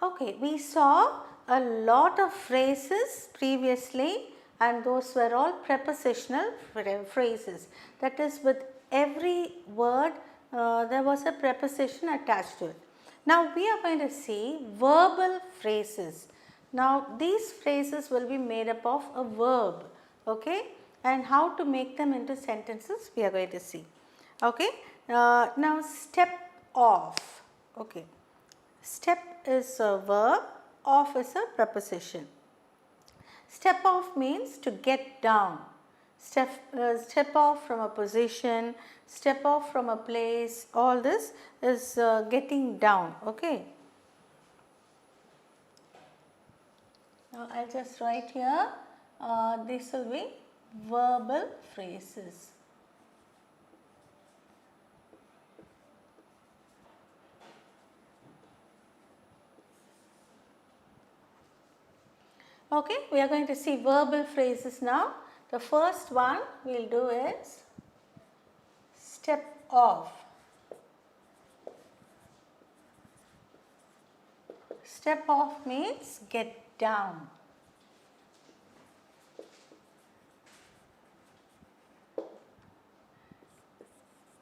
Okay, we saw a lot of phrases previously and those were all prepositional phrases. That is, with every word there was a preposition attached to it. Now we are going to see verbal phrases. Now these phrases will be made up of a verb, okay, and how to make them into sentences we are going to see. Okay, now step off. Okay, step is a verb, off is a preposition. Step off means to get down. Step off from a position, step off from a place, all this is getting down. Okay. Now I will just write here, this will be verbal phrases. Okay, we are going to see verbal phrases now. The first one we will do is step off. Step off means get down.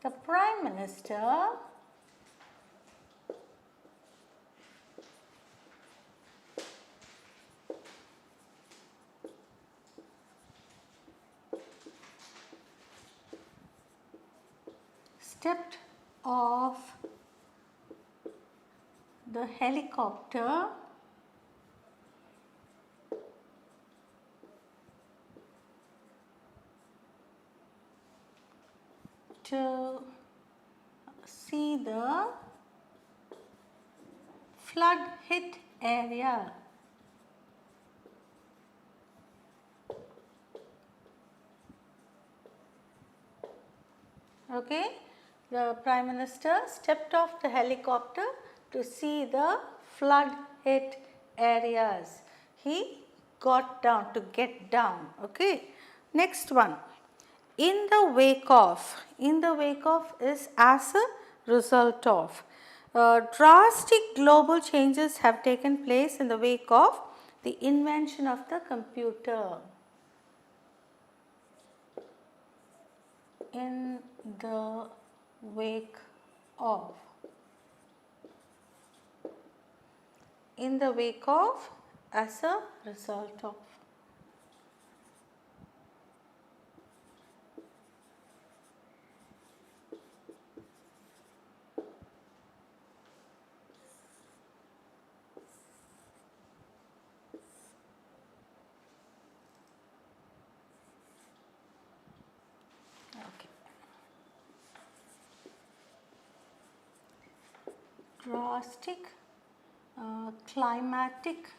The Prime Minister stepped off the helicopter to see the flood hit area. Okay, the Prime Minister stepped off the helicopter to see the flood hit areas. He got down, to get down. Okay, next one. In the wake of. In the wake of is as a result of. Drastic global changes have taken place in the wake of the invention of the computer. In the wake of. In the wake of, as a result of. Drastic climatic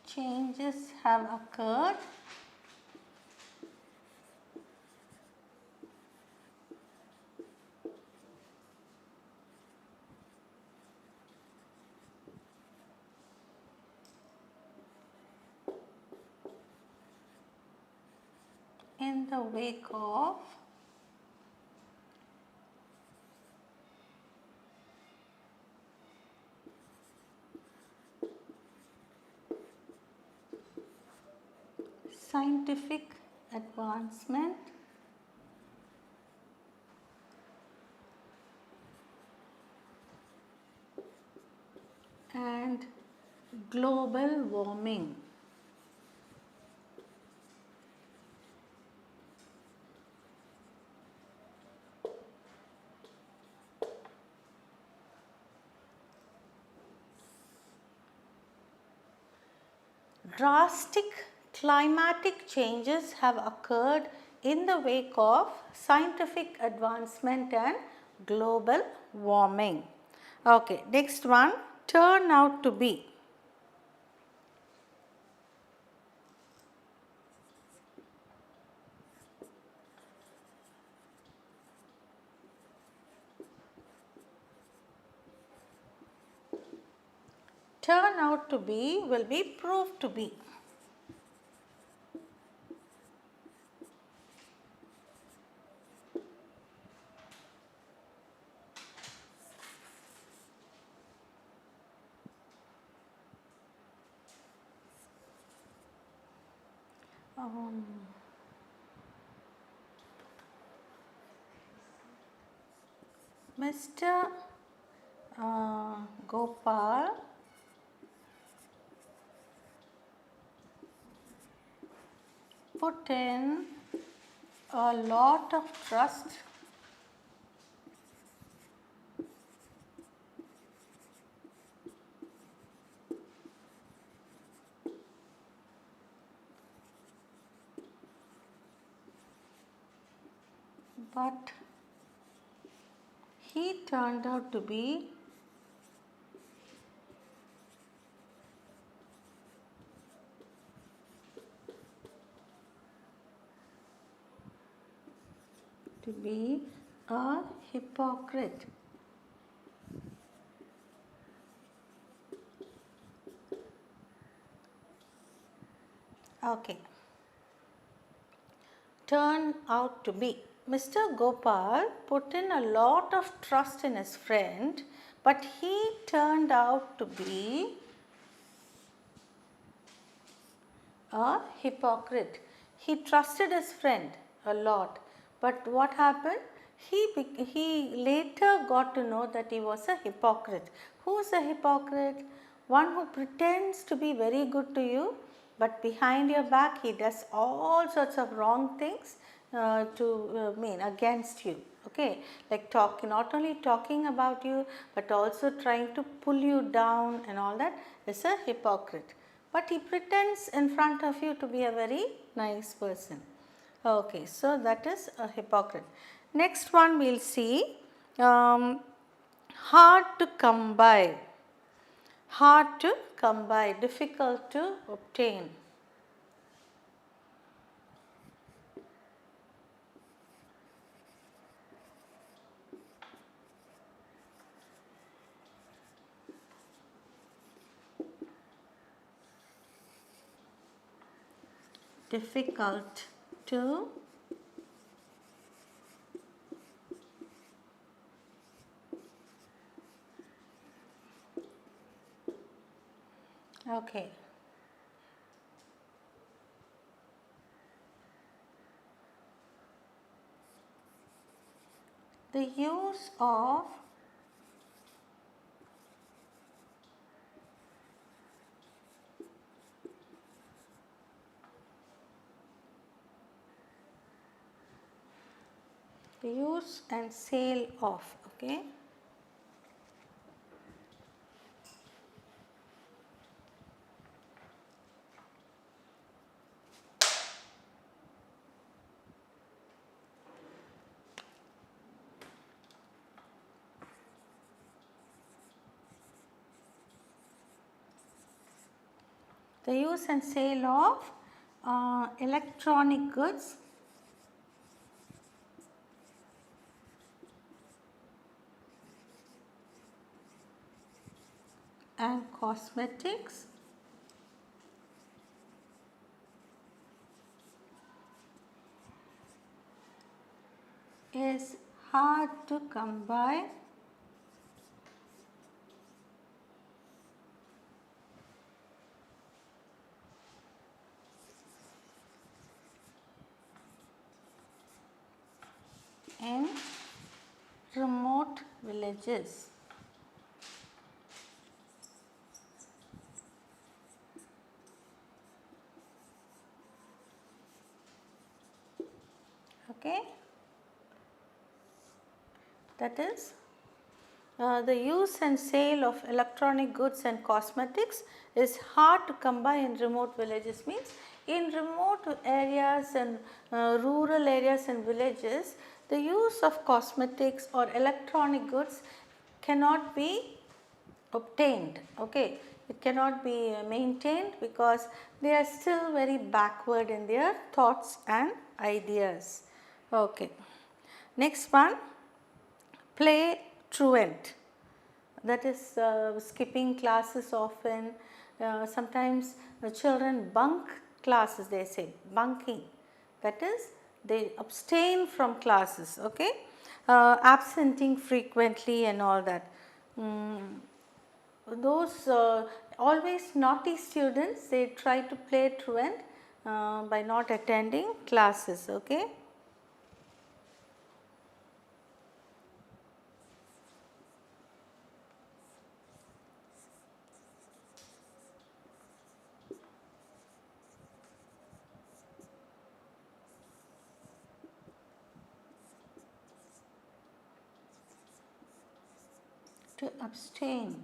changes have occurred in the wake of scientific advancement and global warming. Drastic climatic changes have occurred in the wake of scientific advancement and global warming. Okay, next one, turn out to be. Turn out to be will be proved to be. um, Mr. Gopal put in a lot of trust but he turned out to be a hypocrite. Okay. Turn out to be. Mr. Gopal put in a lot of trust in his friend, but he turned out to be a hypocrite. He trusted his friend a lot, but what happened? He later got to know that he was a hypocrite. Who is a hypocrite? One who pretends to be very good to you, but behind your back he does all sorts of wrong things mean against you. Okay, like not only talking about you, but also trying to pull you down and all that is a hypocrite. But he pretends in front of you to be a very nice person. Okay, so that is a hypocrite. Next one we will see hard to come by. Hard to come by, difficult to obtain. Difficult to okay. The use of and sale of, okay. The use and sale of electronic goods and cosmetics is hard to come by in remote villages. Okay, that is the use and sale of electronic goods and cosmetics is hard to come by in remote villages. Means in remote areas and rural areas and villages, the use of cosmetics or electronic goods cannot be obtained. Okay, it cannot be maintained because they are still very backward in their thoughts and ideas. Okay, next one, play truant. That is skipping classes often. Sometimes the children bunk classes, they say bunking, that is they abstain from classes. Okay, absenting frequently and all that. Those always naughty students, they try to play truant, by not attending classes. Okay. To abstain.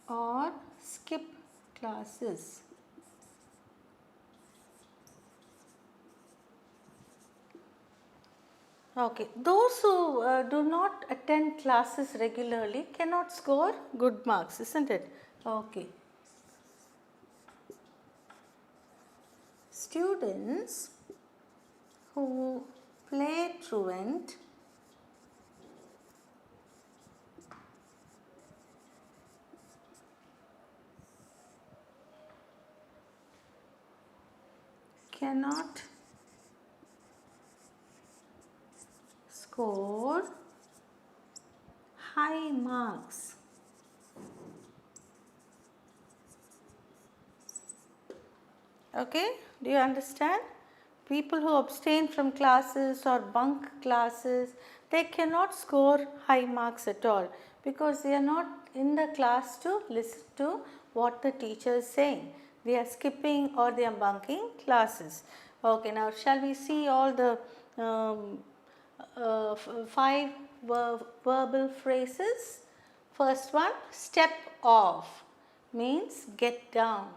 Or skip classes. Okay, those who do not attend classes regularly cannot score good marks, isn't it? Okay. Students who play truant cannot score high marks. Okay, do you understand? People who abstain from classes or bunk classes, they cannot score high marks at all because they are not in the class to listen to what the teacher is saying. They are skipping or they are bunking classes. Okay, now shall we see all the five verbal phrases? First one, step off means get down.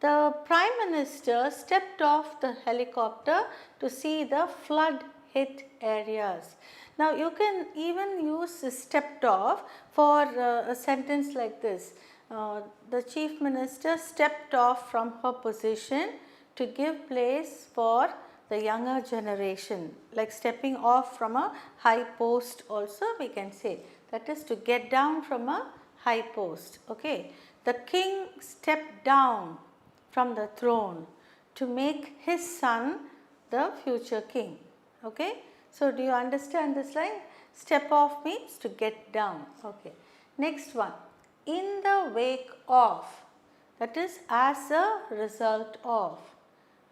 The Prime Minister stepped off the helicopter to see the flood hit areas. Now, you can even use stepped off for a sentence like this. The Chief Minister stepped off from her position to give place for the younger generation, like stepping off from a high post also we can say, that is to get down from a high post. Okay. The king stepped down from the throne to make his son the future king. Okay. So, do you understand this line? Step off means to get down. Okay. Next one, in the wake of, that is as a result of.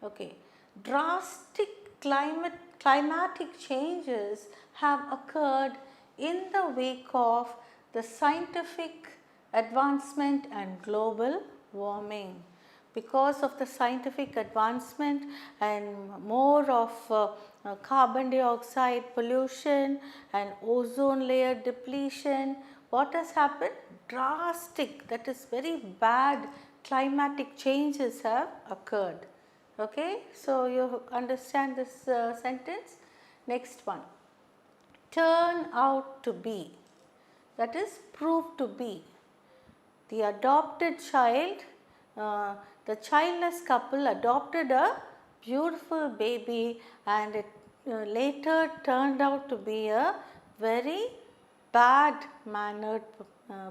Okay. Drastic climatic changes have occurred in the wake of the scientific advancement and global warming. Because of the scientific advancement and more of carbon dioxide pollution and ozone layer depletion, what has happened? Drastic, that is very bad climatic changes have occurred. Okay, so you understand this sentence. Next one, turn out to be, that is prove to be. The adopted child, the childless couple adopted a beautiful baby and it later turned out to be a very bad mannered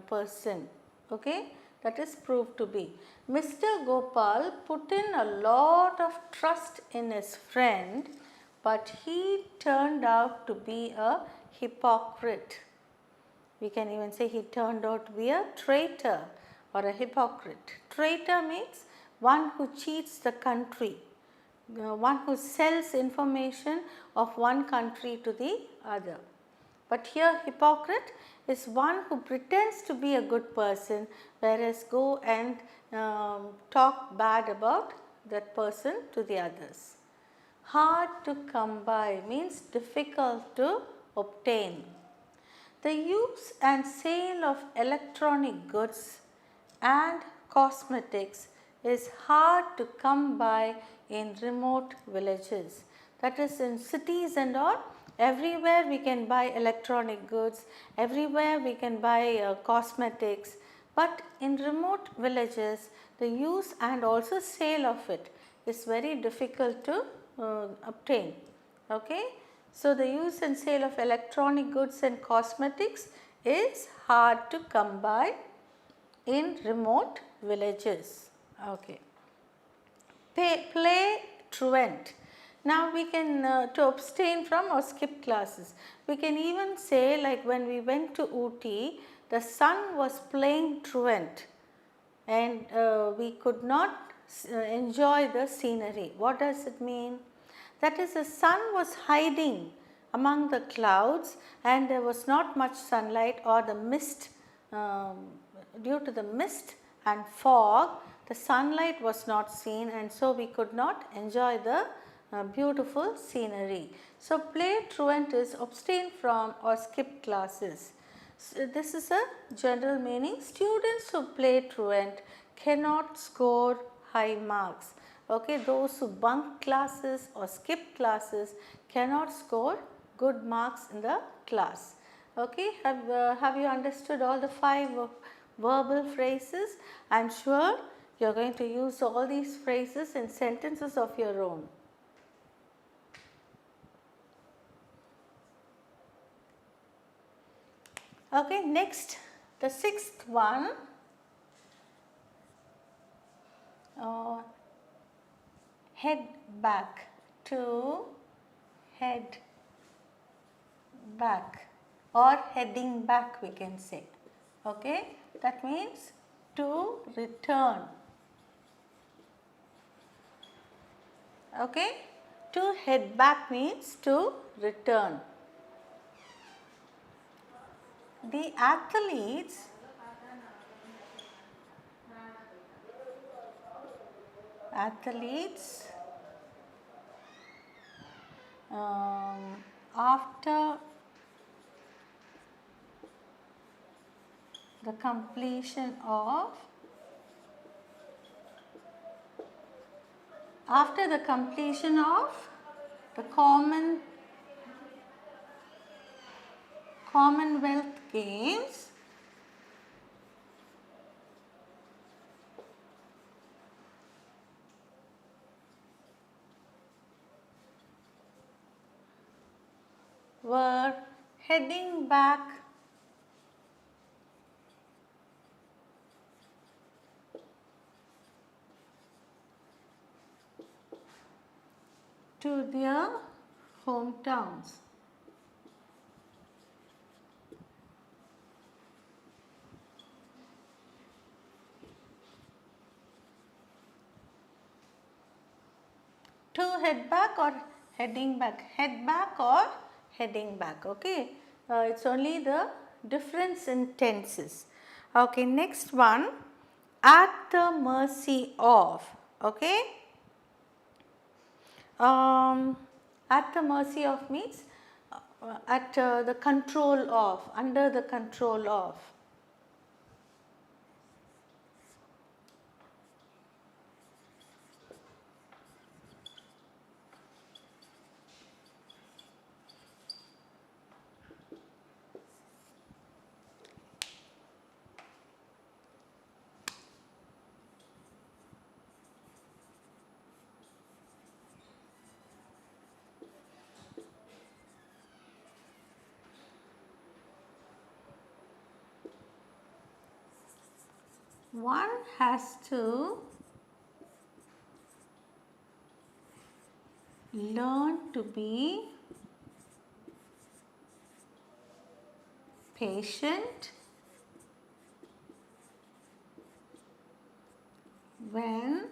person. Okay, that is proved to be. Mr. Gopal put in a lot of trust in his friend, but he turned out to be a hypocrite. We can even say he turned out to be a traitor or a hypocrite. Traitor means one who cheats the country, one who sells information of one country to the other. But here hypocrite is one who pretends to be a good person, whereas go and talk bad about that person to the others. Hard to come by means difficult to obtain. The use and sale of electronic goods and cosmetics is hard to come by in remote villages. That is, in cities and all, everywhere we can buy electronic goods, everywhere we can buy cosmetics, but in remote villages the use and also sale of it is very difficult to obtain. Okay. So, the use and sale of electronic goods and cosmetics is hard to come by in remote villages. Okay. Play truant. Now, we can to abstain from or skip classes. We can even say, like when we went to Ooty, the sun was playing truant and we could not enjoy the scenery. What does it mean? That is, the sun was hiding among the clouds and there was not much sunlight, or the mist, due to the mist and fog, the sunlight was not seen, and so we could not enjoy the beautiful scenery. So, play truant is abstain from or skip classes. So, this is a general meaning. Students who play truant cannot score high marks. Okay, those who bunk classes or skip classes cannot score good marks in the class. Okay, have you understood all the 5 verbal phrases? I am sure you are going to use all these phrases in sentences of your own. Okay, next, the 6th one, head back, to head back, or heading back we can say. Okay, that means to return. Okay, to head back means to return. The athletes after the completion of the Commonwealth Games, were heading back to their hometowns. To head back or heading back? Head back or heading back. Okay, it's only the difference in tenses. Okay, next one, at the mercy of. Okay, at the mercy of means at the control of, under the control of. One has to learn to be patient when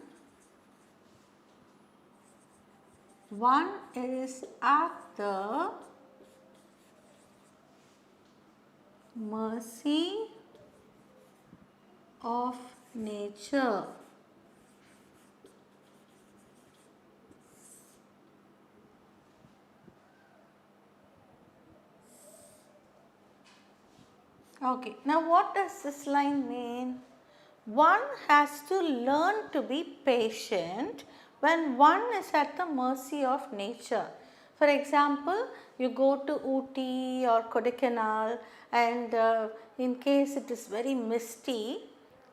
one is at the mercy of nature. Okay, now what does this line mean? One has to learn to be patient when one is at the mercy of nature. For example, you go to Ooty or Kodaikanal and in case it is very misty,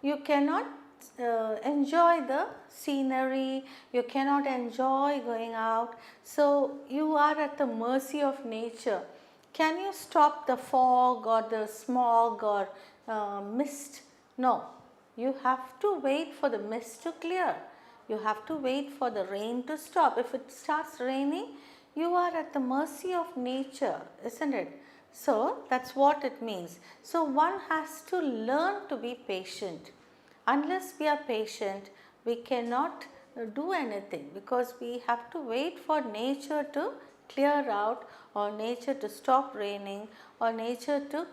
you cannot enjoy the scenery, you cannot enjoy going out. So, you are at the mercy of nature. Can you stop the fog or the smog or mist? No, you have to wait for the mist to clear. You have to wait for the rain to stop. If it starts raining, you are at the mercy of nature, isn't it? So that's what it means. So one has to learn to be patient. Unless we are patient, we cannot do anything, because we have to wait for nature to clear out, or nature to stop raining, or nature to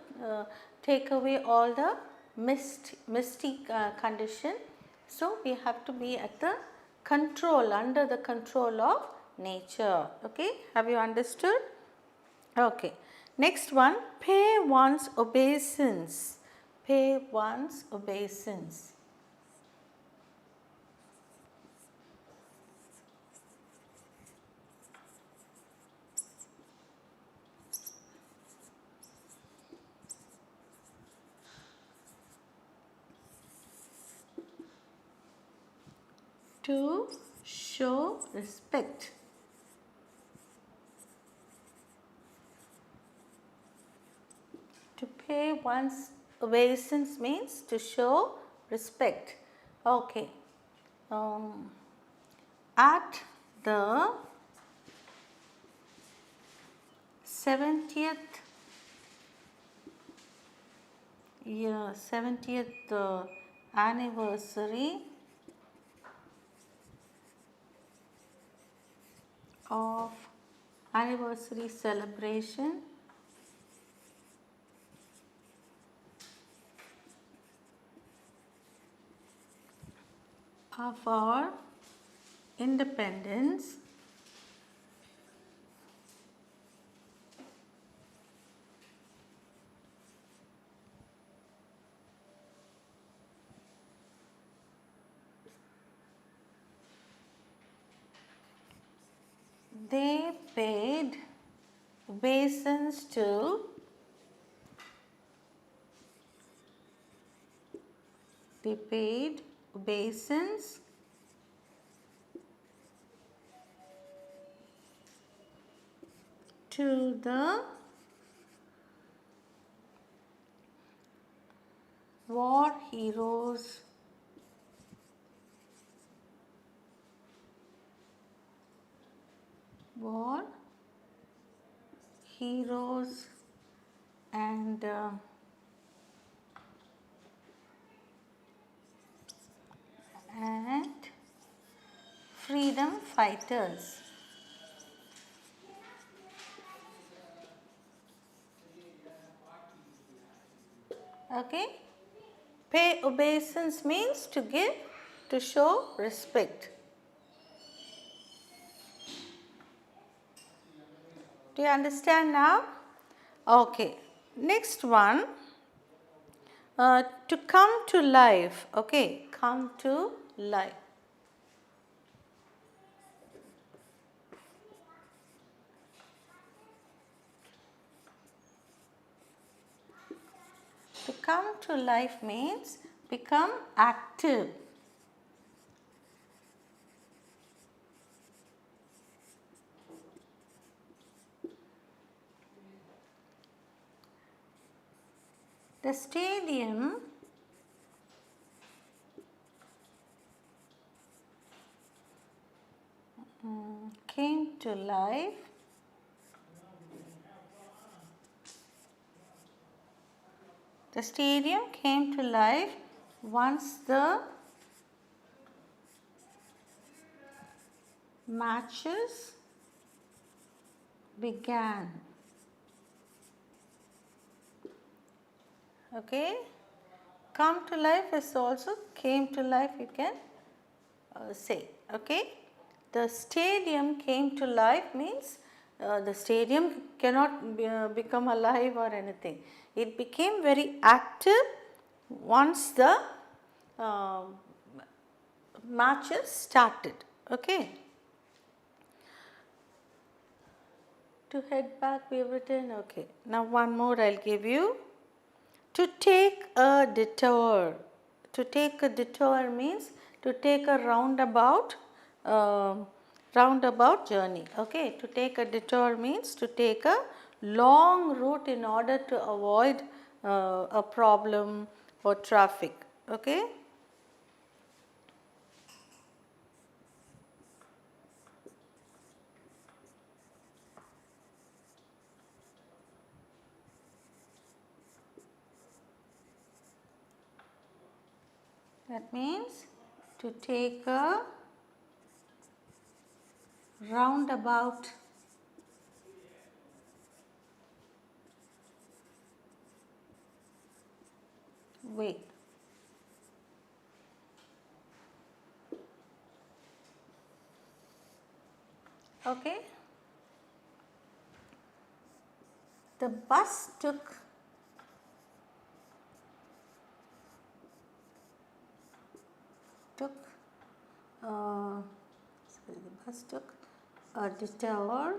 take away all the misty condition. So we have to be at the control, under the control of nature. Okay, have you understood? Okay, next one, pay one's obeisance. Pay one's obeisance. To show respect. To pay one's obeisance means to show respect. Okay. At the 70th 70th anniversary of anniversary celebration of our independence, they paid obeisance to the war heroes war heroes and freedom fighters. Okay, pay obeisance means to give, to show respect. Do you understand now? Okay, next one, to come to life. Okay, come to life. To come to life means become active. The stadium came to life once the matches began. Okay, come to life is also came to life, you can say. Okay, the stadium came to life means the stadium cannot become alive or anything. It became very active once the matches started. Okay, to head back we have written. Okay, now one more I'll give you. To take a detour. To take a detour means to take a roundabout journey. Okay, to take a detour means to take a long route in order to avoid a problem or traffic. Okay. That means to take a roundabout way. Okay. The bus took uh, the bus took a detour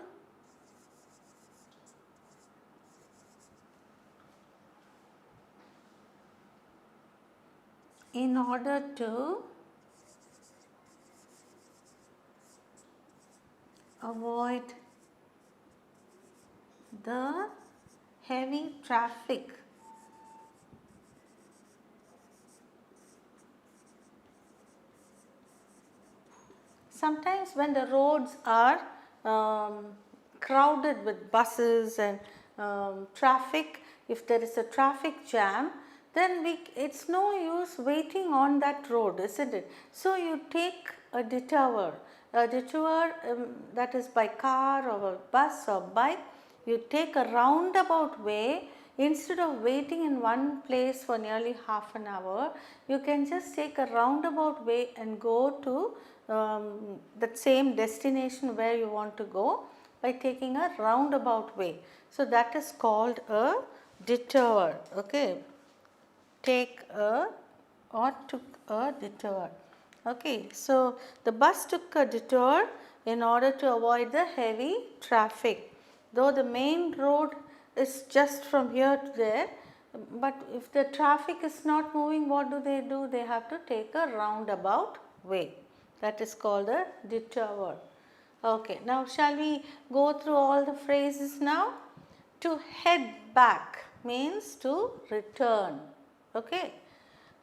in order to avoid the heavy traffic sometimes when the roads are crowded with buses and traffic, if there is a traffic jam, then it's no use waiting on that road, isn't it? So you take a detour that is by car or a bus or bike, you take a roundabout way. Instead of waiting in one place for nearly half an hour, you can just take a roundabout way and go to that same destination where you want to go by taking a roundabout way. So that is called a detour. Okay, take a or took a detour. Okay, so the bus took a detour in order to avoid the heavy traffic. Though the main road is just from here to there, but if the traffic is not moving, what do? They have to take a roundabout way. That is called a detour. Okay, now shall we go through all the phrases now? To head back means to return. Okay.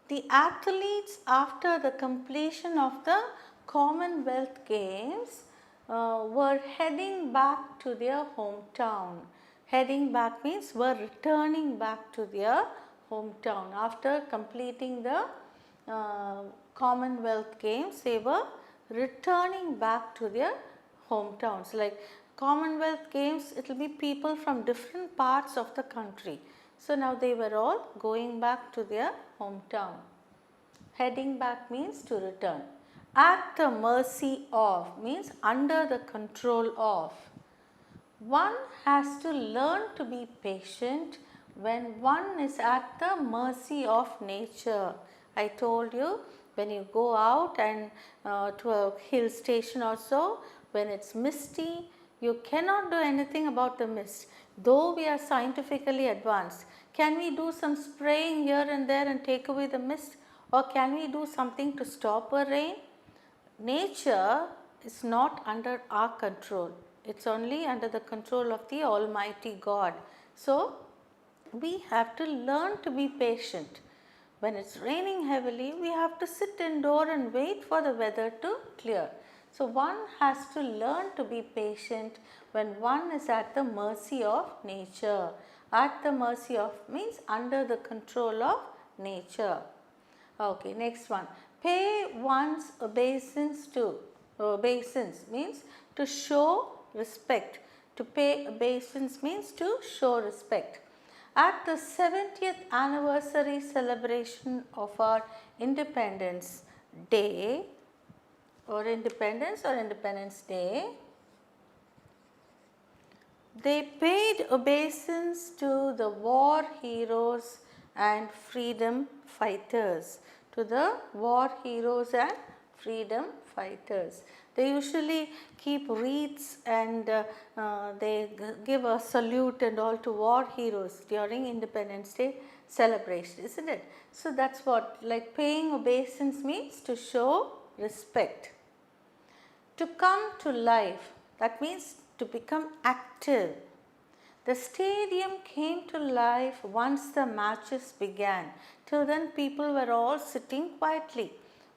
The athletes, after the completion of the Commonwealth Games, were heading back to their hometown. Heading back means were returning back to their hometown. After completing the Commonwealth Games, they were returning back to their hometowns. Like Commonwealth Games, it will be people from different parts of the country. So now they were all going back to their hometown. Heading back means to return. At the mercy of means under the control of. One has to learn to be patient when one is at the mercy of nature. I told you, when you go out and to a hill station or so, when it's misty, you cannot do anything about the mist. Though we are scientifically advanced, can we do some spraying here and there and take away the mist, or can we do something to stop a rain? Nature is not under our control. It's only under the control of the Almighty God. So, we have to learn to be patient. When it's raining heavily, we have to sit indoor and wait for the weather to clear. So, one has to learn to be patient when one is at the mercy of nature. At the mercy of means under the control of nature. Okay, next one. Pay one's obeisance to. Obeisance means to show respect. To pay obeisance means to show respect. At the 70th anniversary celebration of our Independence Day or Independence Day, they paid obeisance to the war heroes and freedom fighters. To the war heroes and freedom fighters. They usually keep wreaths and they give a salute and all to war heroes during Independence Day celebration, isn't it? So that's what, like paying obeisance means to show respect. To come to life, that means to become active. The stadium came to life once the matches began. Till then people were all sitting quietly.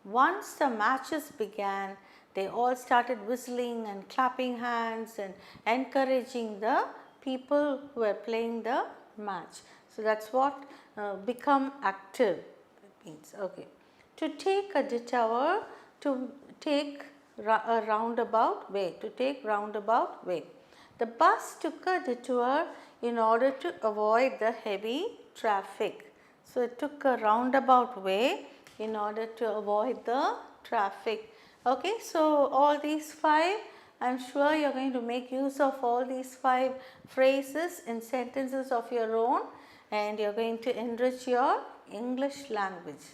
Once the matches began, they all started whistling and clapping hands and encouraging the people who were playing the match. So that's what become active means. Okay. To take a detour, to take a roundabout way, to take roundabout way. The bus took a detour in order to avoid the heavy traffic. So, it took a roundabout way in order to avoid the traffic. Okay, so all these 5, I am sure you are going to make use of all these 5 phrases in sentences of your own, and you are going to enrich your English language.